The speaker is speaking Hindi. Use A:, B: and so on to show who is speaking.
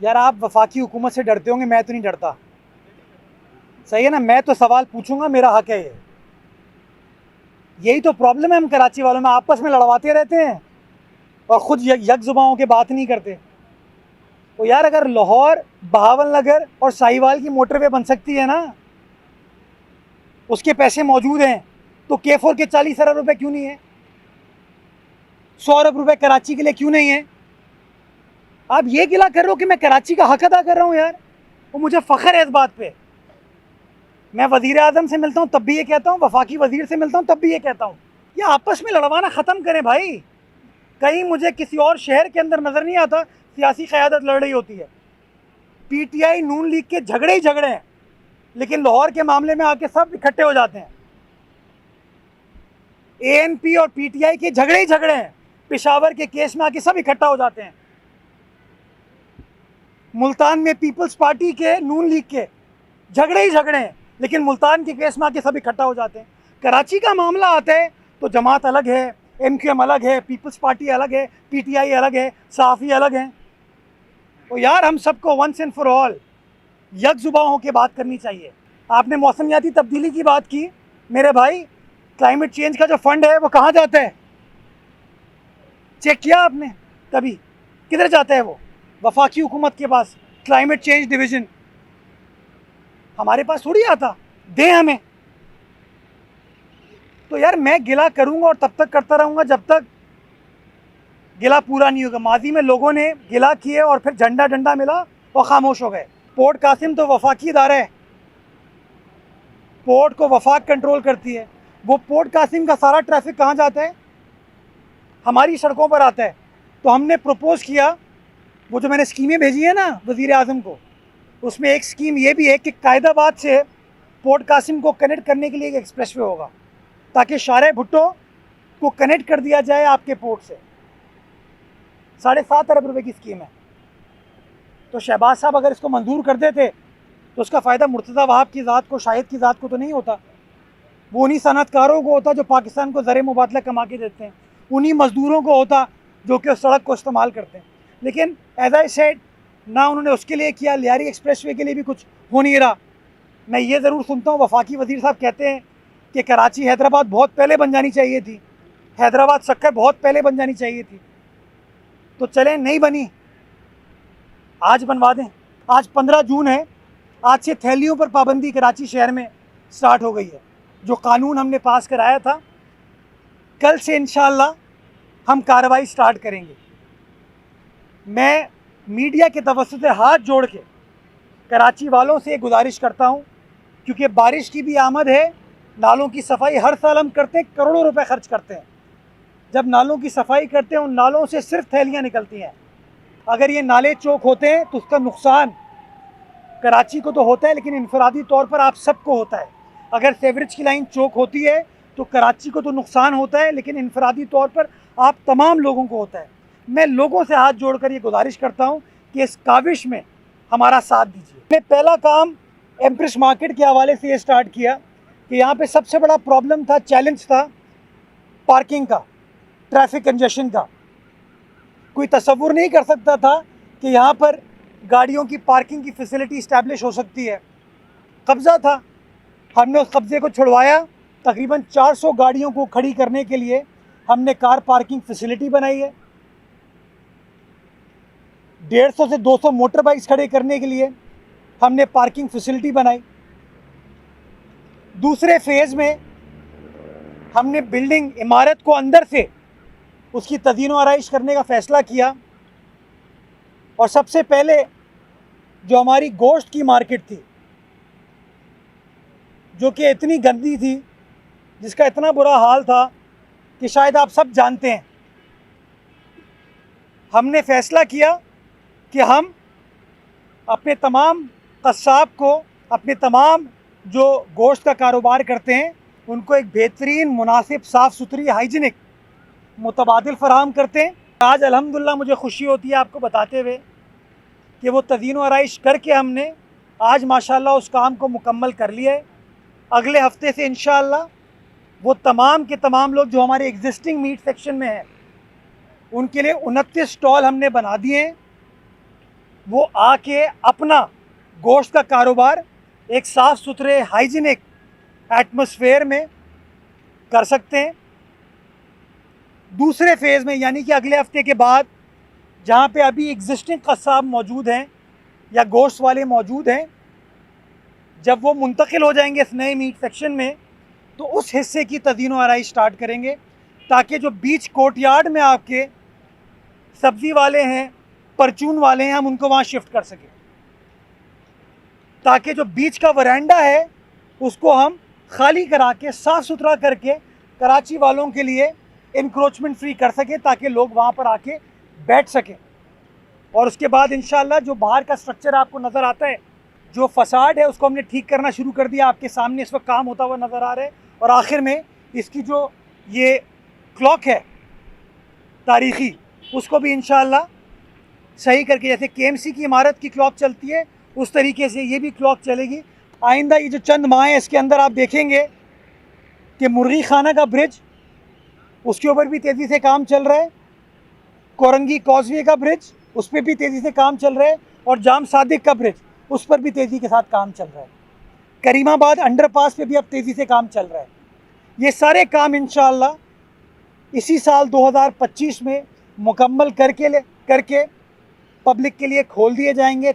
A: यार आप वफाकी हुकूमत से डरते होंगे, मैं तो नहीं डरता। सही है ना, मैं तो सवाल पूछूंगा, मेरा हक है ये। यही तो प्रॉब्लम है हम कराची वालों में, आपस में लड़वाते रहते हैं और ख़ुद यक ज़ुबान के बात नहीं करते। तो यार अगर लाहौर, बहावल नगर और साहिवाल की मोटरवे बन सकती है ना, उसके पैसे मौजूद हैं, तो K4 के 40 अरब रुपए क्यों नहीं है? 100 अरब रुपए कराची के लिए क्यों नहीं है? आप ये गिला कर रहे हो कि मैं कराची का हक अदा कर रहा हूँ यार, वो मुझे फ़ख्र है इस बात पे। मैं वज़ीर आज़म से मिलता हूँ तब भी ये कहता हूँ, वफाकी वज़ीर से मिलता हूँ तब भी ये कहता हूँ, ये आपस में लड़वाना ख़त्म करें भाई। कहीं मुझे किसी और शहर के अंदर नज़र नहीं आता सियासी क़यादत लड़ रही होती है। PTI नून लीग के झगड़े ही झगड़े हैं, लेकिन लाहौर के मामले में आके सब इकट्ठे हो जाते हैं। ANP और PTI के झगड़े ही झगड़े हैं, पेशावर के केस में आके सब इकट्ठा हो जाते हैं। मुल्तान में पीपल्स पार्टी के, नून लीग के झगड़े ही झगड़े हैं, लेकिन मुल्तान के केस में आके सब इकट्ठा हो जाते हैं। कराची का मामला आता है तो जमात अलग है, MQM अलग है, पीपल्स पार्टी अलग है, PTI अलग है, सहाफ़ी अलग हैं। तो यार हम सबको वंस एंड फॉर ऑल यक ज़ुबान होकर बात करनी चाहिए। आपने मौसमियाती तब्दीली की बात की, मेरे भाई क्लाइमेट चेंज का जो फंड है वो कहाँ जाता है? चेक किया आपने कभी? किधर जाता है वो? वफाकी हुकूमत के पास क्लाइमेट चेंज डिवीज़न, हमारे पास थोड़ी आता, दे हमें। तो यार मैं गिला करूँगा और तब तक करता रहूँगा जब तक गिला पूरा नहीं होगा। माजी में लोगों ने गिला किए और फिर झंडा डंडा मिला और खामोश हो गए। पोर्ट कासिम तो वफाकी इदारा है, पोर्ट को वफाक कंट्रोल करती है। वो पोर्ट कासिम का सारा ट्रैफिक कहाँ जाता है? हमारी सड़कों पर आता है। तो हमने प्रपोज़ किया, वो जो मैंने स्कीमें भेजी है ना वज़ीर आज़म को, उसमें एक स्कीम ये भी है कि कायदाबाद से पोर्ट कासिम को कनेक्ट करने के लिए एक एक्सप्रेसवे होगा, ताकि शारे भुट्टो को कनेक्ट कर दिया जाए आपके पोर्ट से। 7.5 अरब रुपए की स्कीम है। तो शहबाज साहब अगर इसको मंजूर कर देते तो उसका फ़ायदा मुर्तज़ा वहाब की ज़ात को, शाहिद की ज़ात को तो नहीं होता, वो उन्हीं सनअतकारों को होता जो पाकिस्तान को ज़र मुबादला कमा के देते हैं, उन्हीं मज़दूरों को होता जो कि उस सड़क को इस्तेमाल करते हैं। लेकिन एज आई सेड, ना उन्होंने उसके लिए किया, लियारी एक्सप्रेसवे के लिए भी कुछ हो नहीं रहा। मैं ये ज़रूर सुनता हूँ वफाकी वज़ीर साहब कहते हैं कि कराची हैदराबाद बहुत पहले बन जानी चाहिए थी, हैदराबाद सक्कर बहुत पहले बन जानी चाहिए थी। तो चलें, नहीं बनी, आज बनवा दें। आज 15 जून है, आज से थैलियों पर पाबंदी कराची शहर में स्टार्ट हो गई है। जो कानून हमने पास कराया था, कल से इंशाअल्लाह हम कार्रवाई स्टार्ट करेंगे। मैं मीडिया के तवज्जुह से हाथ जोड़ के कराची वालों से गुजारिश करता हूँ, क्योंकि बारिश की भी आमद है, नालों की सफाई हर साल हम करते हैं, करोड़ों रुपए खर्च करते हैं। जब नालों की सफाई करते हैं, उन नालों से सिर्फ थैलियाँ निकलती हैं। अगर ये नाले चौक होते हैं तो उसका नुकसान कराची को तो होता है, लेकिन इनफरादी तौर पर आप सबको होता है। अगर सेवरेज की लाइन चौक होती है तो कराची को तो नुकसान होता है, लेकिन इनफरादी तौर पर आप तमाम लोगों को होता है। मैं लोगों से हाथ जोड़कर ये गुजारिश करता हूँ कि इस काविश में हमारा साथ दीजिए। मैंने पहला काम एम्प्रेस मार्केट के हवाले से ये स्टार्ट किया कि यहाँ पे सबसे बड़ा प्रॉब्लम था, चैलेंज था पार्किंग का, ट्रैफिक कंजेशन का। कोई तसव्वुर नहीं कर सकता था कि यहाँ पर गाड़ियों की पार्किंग की फैसिलिटी इस्टेब्लिश हो सकती है। कब्ज़ा था, हमने उस कब्ज़े को छुड़वाया। तकरीबन 400 गाड़ियों को खड़ी करने के लिए हमने कार पार्किंग फैसिलिटी बनाई है। 150 से 200 मोटर बाइक्स खड़े करने के लिए हमने पार्किंग फैसिलिटी बनाई। दूसरे फेज़ में हमने बिल्डिंग, इमारत को अंदर से उसकी तज़ीन व आराइश करने का फ़ैसला किया। और सबसे पहले जो हमारी गोश्त की मार्केट थी, जो कि इतनी गंदी थी, जिसका इतना बुरा हाल था कि शायद आप सब जानते हैं, हमने फ़ैसला किया कि हम अपने तमाम कस्साब को, अपने तमाम जो गोश्त का कारोबार करते हैं, उनको एक बेहतरीन, मुनासिब, साफ़ सुथरी, हाइजीनिक मुतबादिल फ़राहम करते हैं। आज अल्हम्दुलिल्लाह मुझे खुशी होती है आपको बताते हुए कि वो तज़ीन व आराइश करके हमने आज माशाअल्लाह उस काम को मुकम्मल कर लिया है। अगले हफ्ते से इंशाअल्लाह वो तमाम के तमाम लोग जो हमारे एग्जिस्टिंग मीट सेक्शन में हैं, उनके लिए 29 स्टॉल हमने बना दिए हैं। वो आके अपना गोश्त का कारोबार एक साफ़ सुथरे हाइजीनिक एटमॉस्फेयर में कर सकते हैं। दूसरे फेज़ में यानी कि अगले हफ्ते के बाद जहाँ पे अभी एग्जिस्टिंग कस्साब मौजूद हैं या गोश्त वाले मौजूद हैं, जब वो मुंतकिल हो जाएंगे इस नए मीट सेक्शन में तो उस हिस्से की तज़ीन व आराई स्टार्ट करेंगे, ताकि जो बीच कोर्टयार्ड में आपके सब्ज़ी वाले हैं, परचून वाले हैं, हम उनको वहाँ शिफ्ट कर सकें, ताकि जो बीच का वरांडा है उसको हम खाली करा के साफ़ सुथरा करके कराची वालों के लिए इंक्रोचमेंट फ्री कर सकें, ताकि लोग वहाँ पर आके बैठ सकें। और उसके बाद इंशाअल्लाह जो बाहर का स्ट्रक्चर आपको नज़र आता है, जो फसाड है, उसको हमने ठीक करना शुरू कर दिया। आपके सामने इस वक्त काम होता हुआ नज़र आ रहा है। और आखिर में इसकी जो ये क्लॉक है तारीख़ी, उसको भी इंशाअल्लाह सही करके, जैसे KMC की इमारत की क्लॉक चलती है उस तरीके से ये भी क्लॉक चलेगी। आइंदा ये जो चंद माह है इसके अंदर आप देखेंगे कि मुर्गी खाना का ब्रिज, उसके ऊपर भी तेज़ी से काम चल रहा है। कोरंगी कॉजवे का ब्रिज, उस पर भी तेज़ी से काम चल रहा है। और जाम सादिक का ब्रिज, उस पर भी तेज़ी के साथ काम चल रहा है। करीमाबाद अंडरपास पे भी अब तेज़ी से काम चल रहा है। ये सारे काम इंशाअल्लाह इसी साल 2025 में मुकम्मल करके पब्लिक के लिए खोल दिए जाएंगे,